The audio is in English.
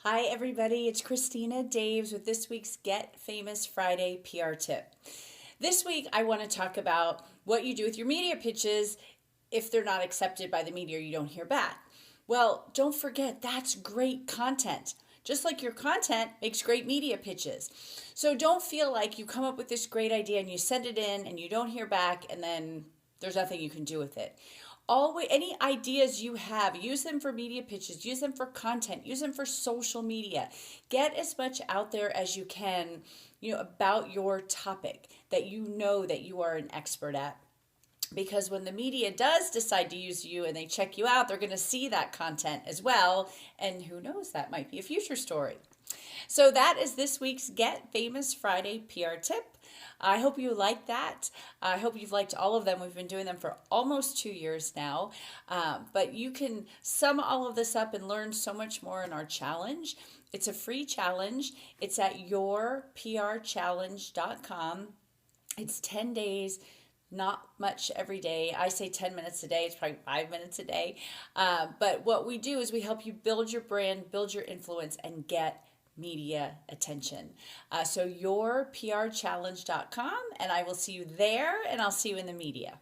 Hi everybody, it's Christina Daves with this week's Get Famous Friday PR tip. This week I want to talk about what you do with your media pitches if they're not accepted by the media or you don't hear back. Well, don't forget that's great content. Just like your content makes great media pitches. So don't feel like you come up with this great idea and you send it in and you don't hear back and then there's nothing you can do with it. Always, any ideas you have, use them for media pitches, use them for content, use them for social media. Get as much out there as you can, about your topic that you know that you are an expert at. Because when the media does decide to use you and they check you out, they're going to see that content as well. And who knows, that might be a future story. So that is this week's Get Famous Friday PR tip. I hope you like that. I hope you've liked all of them. We've been doing them for almost 2 years now. But you can sum all of this up and learn so much more in our challenge. It's a free challenge. It's at YourPRchallenge.com. It's 10 days. Not much every day. I say 10 minutes a day. It's probably 5 minutes a day. But what we do is we help you build your brand, build your influence, and get media attention. So YourPRchallenge.com, and I will see you there, and I'll see you in the media.